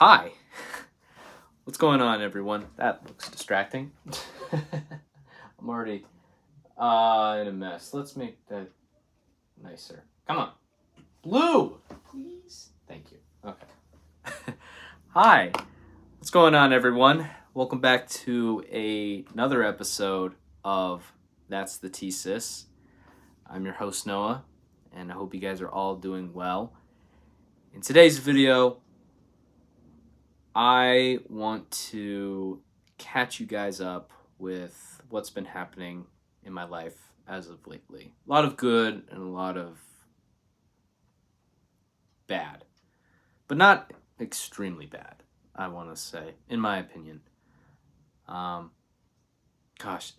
Hi. What's going on, everyone? That looks distracting. I'm already in a mess. Let's make that nicer. Come on. Blue! Please? Thank you. Okay. Hi. What's going on, everyone? Welcome back to another episode of That's the Thesis. I'm your host, Noah, and I hope you guys are all doing well. In today's video, I want to catch you guys up with what's been happening in my life as of lately. A lot of good and a lot of bad, but not extremely bad, I want to say, in my opinion. Gosh,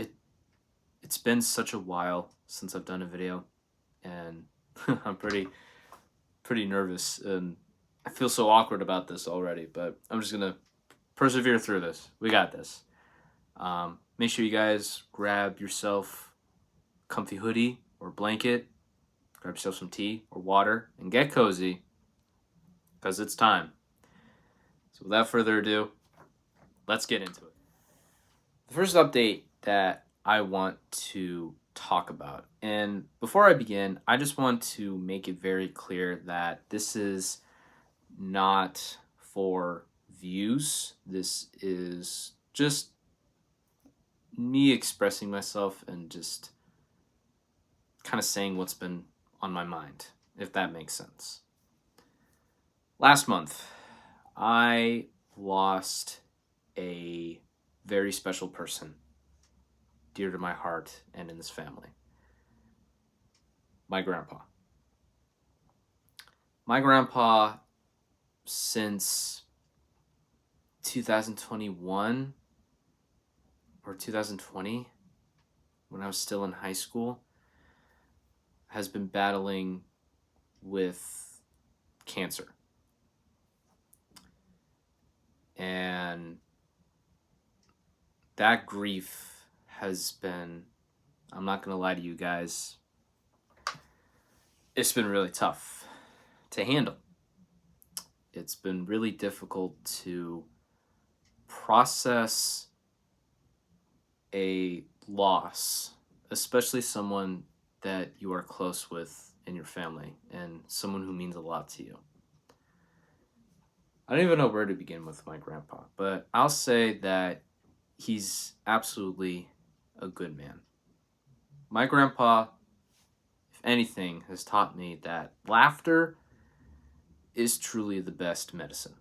it's been such a while since I've done a video, and I'm pretty nervous, and I feel so awkward about this already, but I'm just gonna persevere through this. We got this. Make sure you guys grab yourself a comfy hoodie or blanket, grab yourself some tea or water, and get cozy, because it's time. So without further ado, let's get into it. The first update that I want to talk about, and before I begin, I just want to make it very clear that this is not for views. This is just me expressing myself and just kind of saying what's been on my mind, if that makes sense. Last month, I lost a very special person dear to my heart and in this family. My grandpa. My grandpa, since 2021 or 2020, when I was still in high school, has been battling with cancer. And that grief has been, I'm not going to lie to you guys, it's been really tough to handle. It's been really difficult to process a loss, especially someone that you are close with in your family and someone who means a lot to you. I don't even know where to begin with my grandpa, but I'll say that he's absolutely a good man. My grandpa, if anything, has taught me that laughter is truly the best medicine.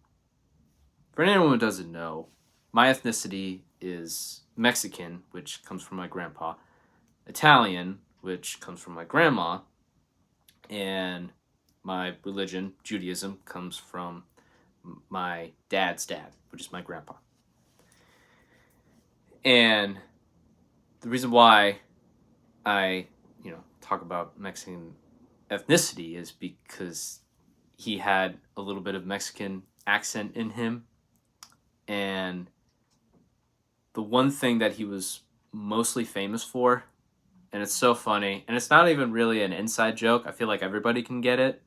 For anyone who doesn't know, my ethnicity is Mexican, which comes from my grandpa, Italian, which comes from my grandma, and my religion, Judaism, comes from my dad's dad, which is my grandpa. And the reason why I, talk about Mexican ethnicity is because he had a little bit of Mexican accent in him. And the one thing that he was mostly famous for, and it's so funny, and it's not even really an inside joke, I feel like everybody can get it.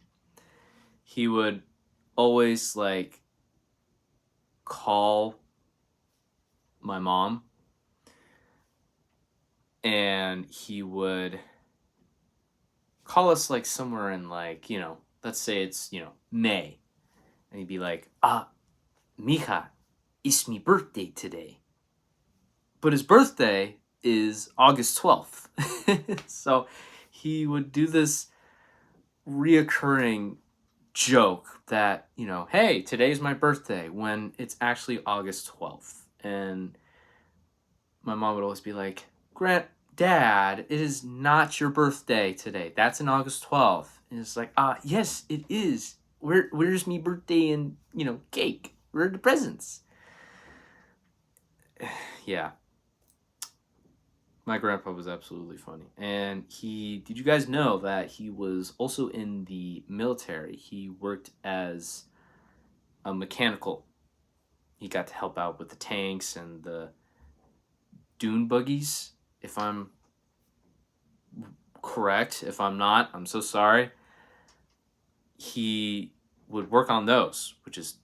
He would always call my mom, and he would call us somewhere in let's say it's May, and he'd be like, mija, it's my birthday today. But his birthday is August 12th. So he would do this reoccurring joke that, hey, today's my birthday, when it's actually August 12th. And my mom would always be like, Dad, it is not your birthday today. That's in August 12th. And it's like, yes, it is. Where's me birthday and, cake? Where are the presents? Yeah. My grandpa was absolutely funny. And did you guys know that he was also in the military? He worked as a mechanical. He got to help out with the tanks and the dune buggies, if I'm correct. If I'm not, I'm so sorry. He would work on those, which is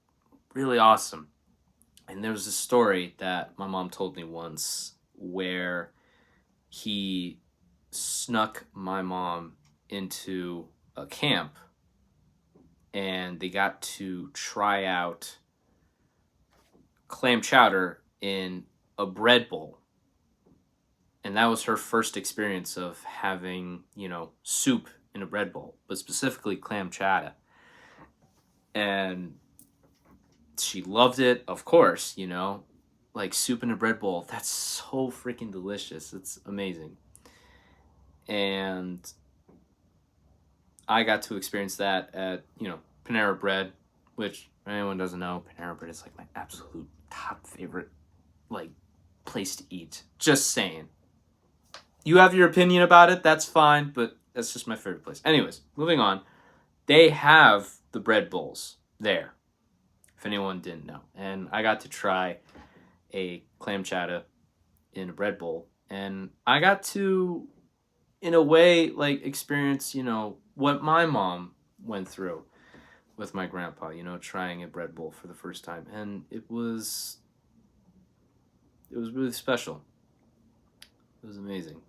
really awesome. And there was a story that my mom told me once where he snuck my mom into a camp and they got to try out clam chowder in a bread bowl. And that was her first experience of having, soup in a bread bowl, but specifically clam chowder. And she loved it, of course, like soup in a bread bowl. That's so freaking delicious. It's amazing. And I got to experience that at, Panera Bread, which if anyone doesn't know, Panera Bread is like my absolute top favorite, like, place to eat. Just saying. You have your opinion about it, that's fine, but that's just my favorite place. Anyways, moving on. They have the bread bowls there, if anyone didn't know. And I got to try a clam chowder in a bread bowl. And I got to, in a way, like, experience, what my mom went through with my grandpa, trying a bread bowl for the first time. And it was really special. It was amazing.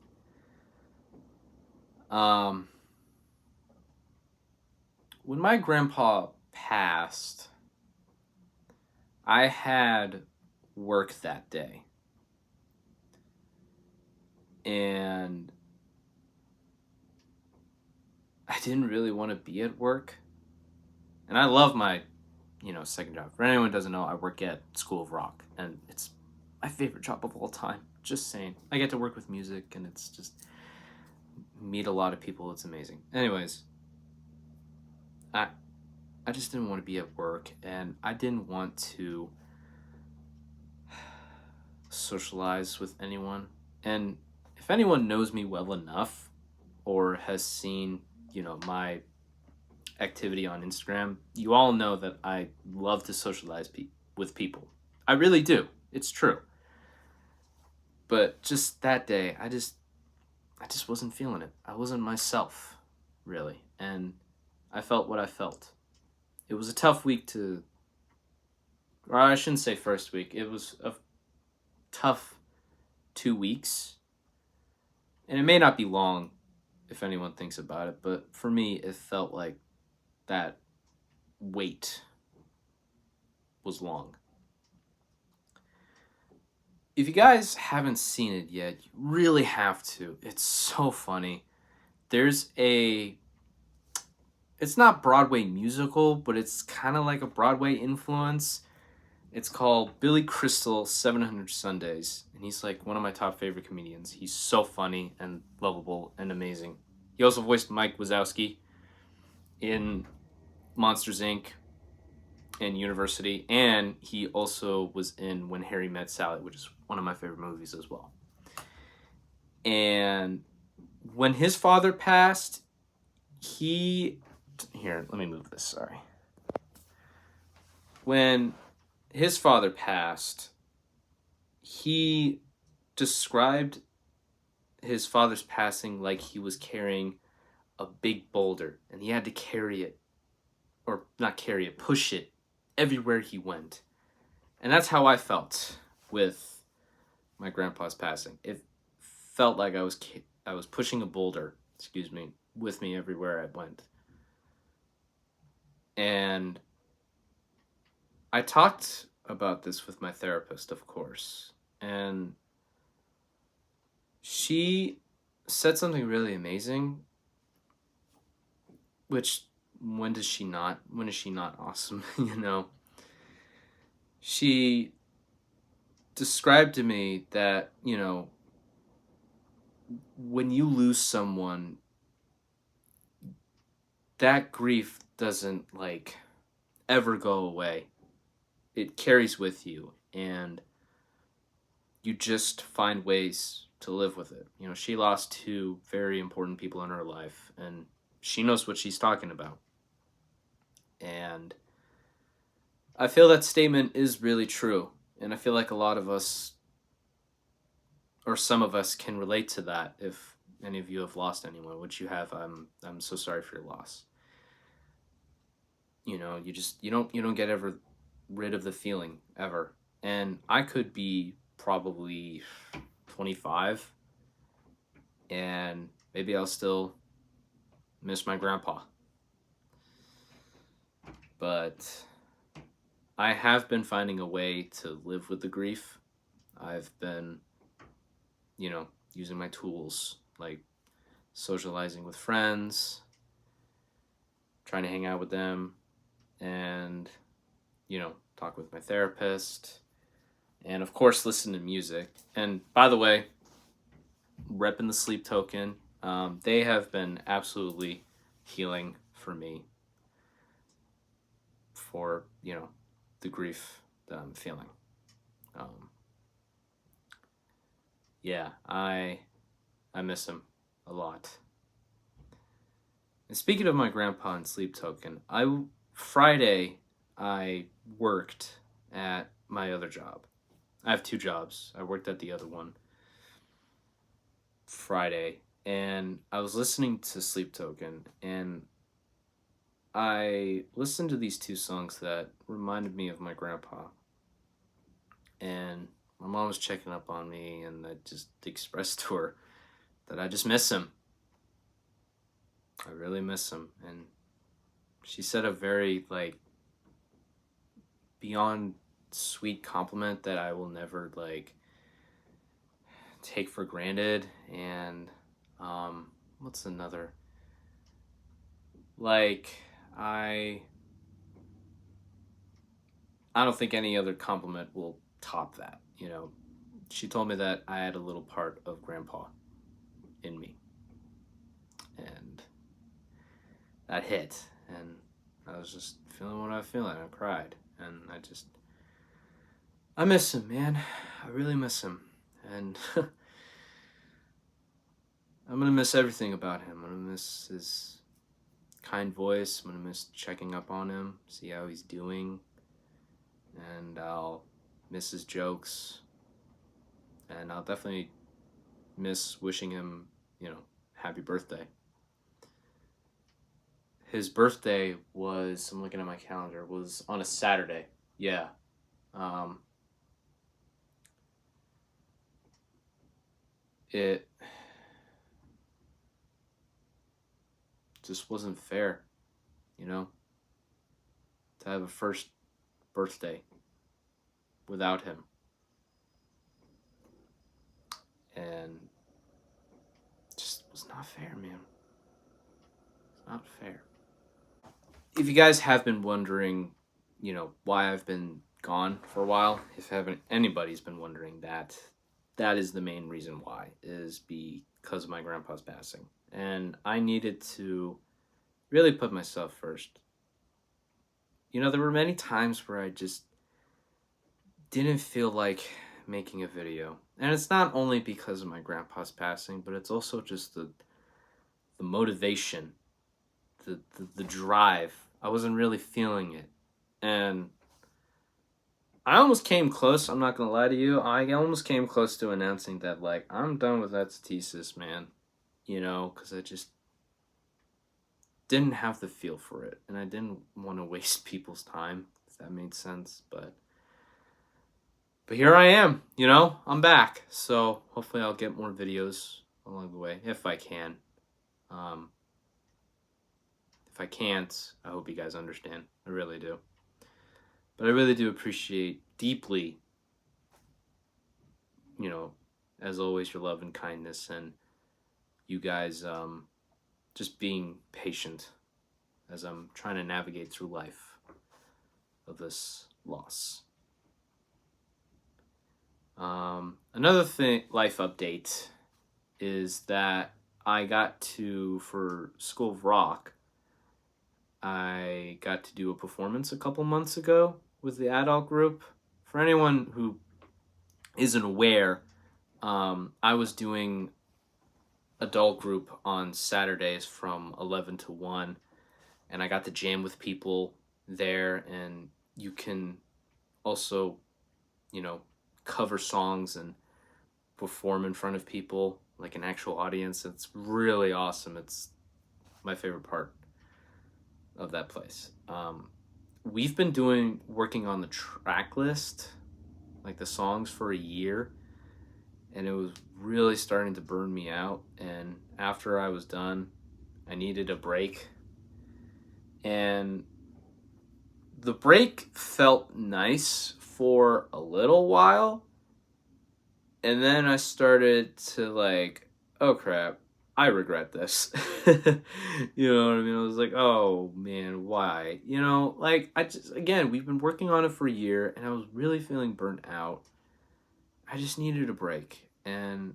When my grandpa passed, I had work that day. And I didn't really want to be at work. And I love my, second job. For anyone who doesn't know, I work at School of Rock. And it's my favorite job of all time. Just saying. I get to work with music and it's just meet a lot of people. It's amazing. Anyways, I just didn't want to be at work and I didn't want to socialize with anyone. And if anyone knows me well enough or has seen, my activity on Instagram, you all know that I love to socialize with people. I really do. It's true. But just that day, I just wasn't feeling it. I wasn't myself, really. And I felt what I felt. It was a tough week or I shouldn't say first week. It was a tough 2 weeks. And it may not be long if anyone thinks about it, but for me, it felt like that wait was long. If you guys haven't seen it yet, you really have to. It's so funny. There's it's not Broadway musical, but it's kind of like a Broadway influence. It's called Billy Crystal 700 Sundays, and he's like one of my top favorite comedians. He's so funny and lovable and amazing. He also voiced Mike Wazowski in Monsters Inc. and University, and he also was in When Harry Met Sally, which is one of my favorite movies as well. And when his father passed, here, let me move this, sorry. When his father passed, he described his father's passing like he was carrying a big boulder, and he had to carry it, or not carry it, push it everywhere he went. And that's how I felt with my grandpa's passing. It felt like I was pushing a boulder, with me everywhere I went. And I talked about this with my therapist, of course, and she said something really amazing, which when is she not awesome? She described to me that, when you lose someone, that grief doesn't ever go away. It carries with you, and you just find ways to live with it. She lost 2 very important people in her life, and she knows what she's talking about. And I feel that statement is really true, and I feel like a lot of us, or some of us, can relate to that. If any of you have lost anyone, which you have, I'm so sorry for your loss. You don't get ever rid of the feeling ever. And I could be probably 25 and maybe I'll still miss my grandpa. But I have been finding a way to live with the grief. I've been, using my tools, like socializing with friends, trying to hang out with them, and, talk with my therapist, and of course, listen to music. And by the way, repping the Sleep Token, they have been absolutely healing for me for, the grief that I'm feeling. Yeah, I miss him a lot. And speaking of my grandpa and Sleep Token, Friday I worked at my other job. I have 2 jobs. I worked at the other one Friday, and I was listening to Sleep Token, and I listened to these 2 songs that reminded me of my grandpa. And my mom was checking up on me, and I just expressed to her that I just miss him. I really miss him. And she said a very, beyond sweet compliment that I will never, take for granted. And, what's another? I don't think any other compliment will top that, She told me that I had a little part of grandpa in me. And that hit. And I was just feeling what I was feeling. I cried. And I miss him, man. I really miss him. And I'm going to miss everything about him. I'm going to miss his kind voice. I'm going to miss checking up on him, see how he's doing. And I'll miss his jokes. And I'll definitely miss wishing him, happy birthday. His birthday was, I'm looking at my calendar, was on a Saturday. Yeah. It just wasn't fair, to have a first birthday without him. And just was not fair, man. It's not fair. If you guys have been wondering, why I've been gone for a while, if anybody's been wondering, that is the main reason why, is because of my grandpa's passing. And I needed to really put myself first. There were many times where I just didn't feel like making a video. And it's not only because of my grandpa's passing, but it's also just the motivation, the drive. I wasn't really feeling it. And I almost came close, I'm not gonna lie to you, I almost came close to announcing that, I'm done with that thesis, man. Because I just didn't have the feel for it. And I didn't want to waste people's time, if that made sense. But here I am, I'm back. So hopefully I'll get more videos along the way, if I can. If I can't, I hope you guys understand. I really do. But I really do appreciate deeply, as always, your love and kindness, and you guys just being patient as I'm trying to navigate through life of this loss. Another life update is that I got for School of Rock, I got to do a performance a couple months ago with the adult group. For anyone who isn't aware, I was doing adult group on Saturdays from 11 to 1, and I got to jam with people there, and you can also, cover songs and perform in front of people, like an actual audience. It's really awesome. It's my favorite part of that place. we've been working on the track list, like the songs, for a year, and it was really starting to burn me out. And after I was done, I needed a break. And the break felt nice for a little while. And then I started to like, oh crap, I regret this. You know what I mean? I was like, oh man, why? You know, like again, we've been working on it for a year and I was really feeling burnt out. I just needed a break. And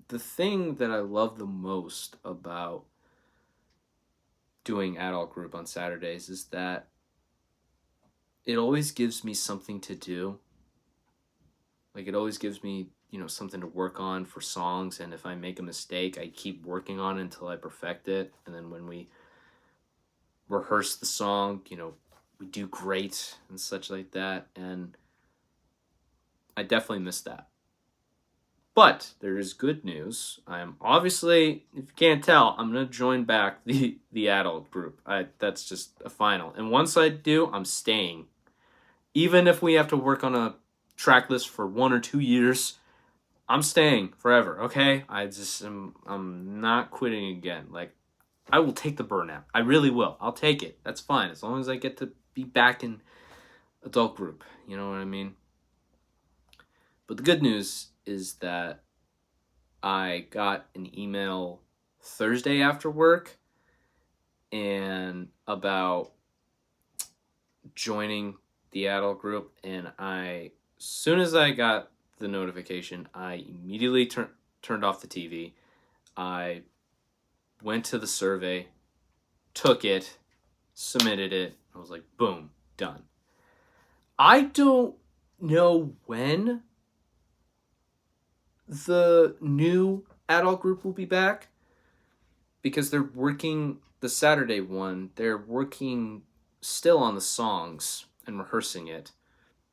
the thing that I love the most about doing adult group on Saturdays is that it always gives me something to do. Like, it always gives me, something to work on for songs. And if I make a mistake, I keep working on it until I perfect it. And then when we rehearse the song, we do great and such like that. And I definitely miss that. But there is good news. I'm obviously, if you can't tell, I'm gonna join back the adult group. That's just a final. And once I do, I'm staying. Even if we have to work on a track list for 1 or 2 years, I'm staying forever. Okay? I'm not quitting again. Like, I will take the burnout. I really will. I'll take it. That's fine as long as I get to be back in adult group. You know what I mean? But the good news is that I got an email Thursday after work and about joining the adult group, and as soon as I got the notification, I immediately turned off the TV. I went to the survey, took it, submitted it. I was like, boom, done. I don't know when the new adult group will be back because they're working the Saturday one. They're working still on the songs and rehearsing it.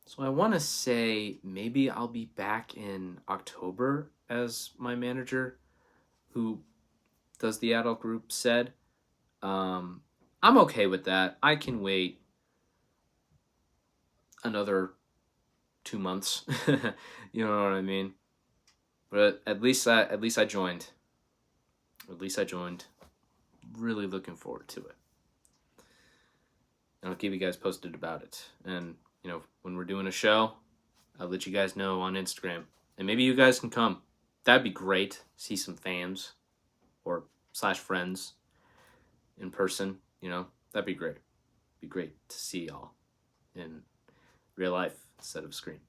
So I want to say maybe I'll be back in October, as my manager who does the adult group said. I'm okay with that. I can wait another 2 months. You know what I mean? But at least I joined. At least I joined. Really looking forward to it. And I'll keep you guys posted about it. And, when we're doing a show, I'll let you guys know on Instagram. And maybe you guys can come. That'd be great. See some fans or / friends in person. That'd be great. Be great to see y'all in real life instead of screen.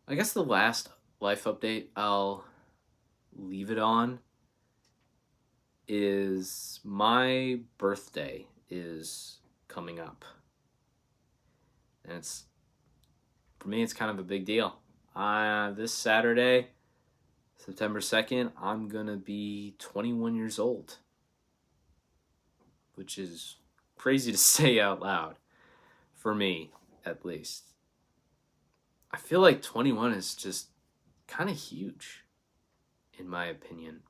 I guess the last life update I'll leave it on is my birthday is coming up. And for me, it's kind of a big deal. This Saturday, September 2nd, I'm going to be 21 years old. Which is crazy to say out loud. For me, at least. I feel like 21 is just kind of huge, in my opinion.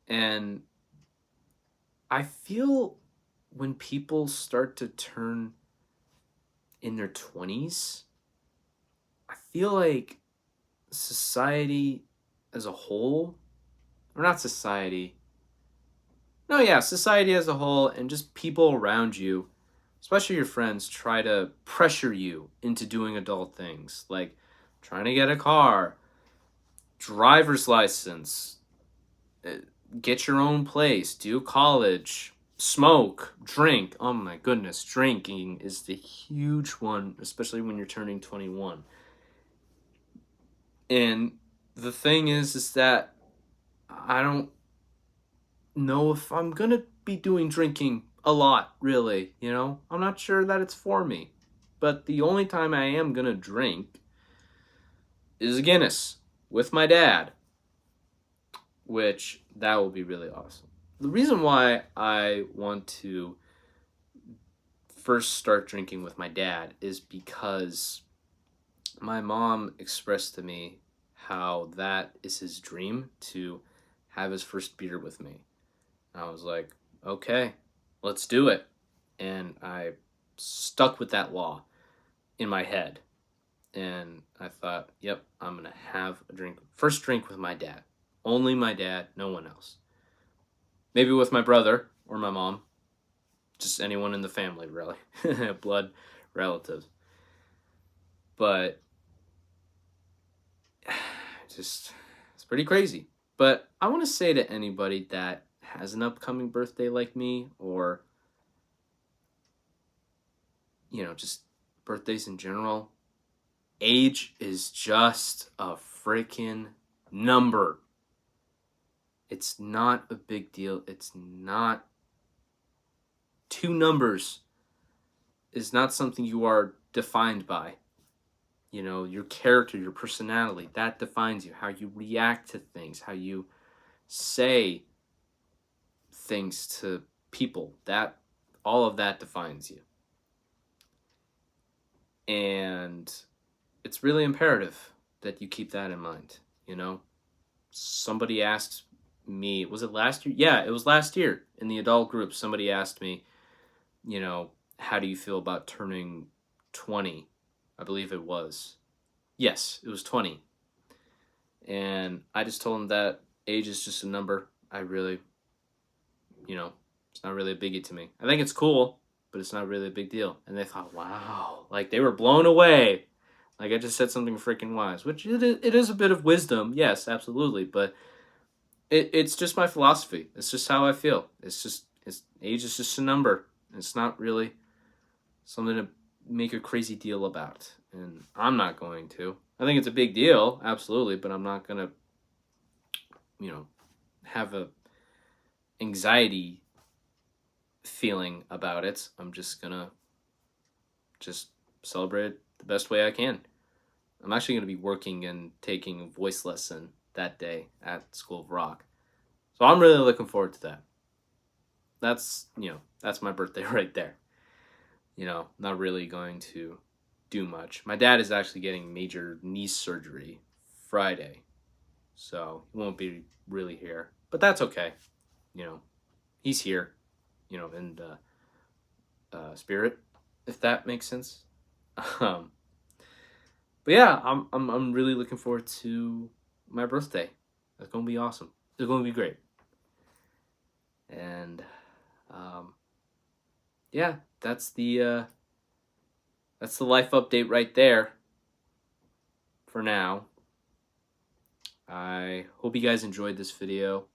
And I feel when people start to turn in their 20s, I feel like society as a whole, or not society, no, yeah, society as a whole and just people around you, especially your friends, try to pressure you into doing adult things, like trying to get a car, driver's license, get your own place, do college, smoke, drink. Oh my goodness, drinking is the huge one, especially when you're turning 21. And the thing is that I don't know if I'm gonna be doing drinking a lot, really. I'm not sure that it's for me. But the only time I am gonna drink is a Guinness with my dad, which that will be really awesome. The reason why I want to first start drinking with my dad is because my mom expressed to me how that is his dream, to have his first beer with me. And I was like, okay, let's do it. And I stuck with that law in my head. And I thought, yep, I'm going to have a drink. First drink with my dad. Only my dad, no one else. Maybe with my brother or my mom. Just anyone in the family, really. Blood relatives. But it's pretty crazy. But I want to say to anybody that has an upcoming birthday like me, or, just birthdays in general, age is just a freaking number. It's not a big deal. It's not. Two numbers is not something you are defined by. Your character, your personality, that defines you. How you react to things, how you say things to people, all of that defines you. And it's really imperative that you keep that in mind. Somebody asked me, was it last year? Yeah, it was last year in the adult group. Somebody asked me, how do you feel about turning 20? I believe it was. Yes, it was 20. And I just told them that age is just a number. I really, it's not really a biggie to me. I think it's cool, but it's not really a big deal. And they thought, wow, like they were blown away. Like I just said something freaking wise, which it is a bit of wisdom. Yes, absolutely. But it's just my philosophy. It's just how I feel. Age is just a number. It's not really something to make a crazy deal about. And I'm not going to. I think it's a big deal, absolutely, but I'm not going to, have a anxiety feeling about it. I'm just going to celebrate it the best way I can. I'm actually going to be working and taking a voice lesson that day at School of Rock. So I'm really looking forward to that. That's my birthday right there. Not really going to do much. My dad is actually getting major knee surgery Friday, so he won't be really here. But that's okay. He's here, in spirit, if that makes sense. But yeah, I'm really looking forward to my birthday. It's gonna be awesome. It's gonna be great. And yeah, that's the life update right there for now. I hope you guys enjoyed this video.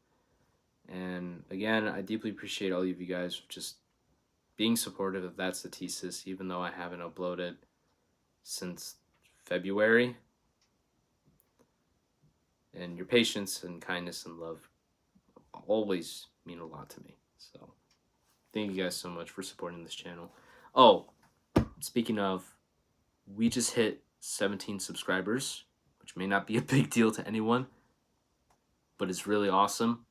And again, I deeply appreciate all of you guys just being supportive of That's the Thesis, even though I haven't uploaded since February. And your patience and kindness and love always mean a lot to me. So thank you guys so much for supporting this channel. Oh, speaking of, we just hit 17 subscribers, which may not be a big deal to anyone, but it's really awesome.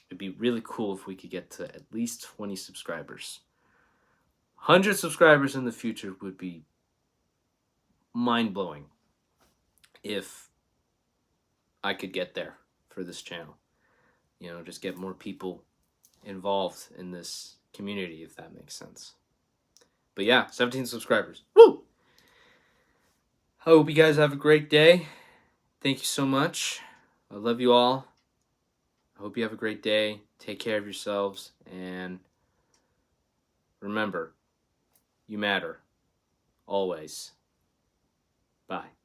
It'd be really cool if we could get to at least 20 subscribers. 100 subscribers in the future would be mind-blowing if I could get there for this channel. Just get more people involved in this community, if that makes sense. But yeah, 17 subscribers. Woo! I hope you guys have a great day. Thank you so much. I love you all. I hope you have a great day. Take care of yourselves. And remember, you matter. Always. Bye.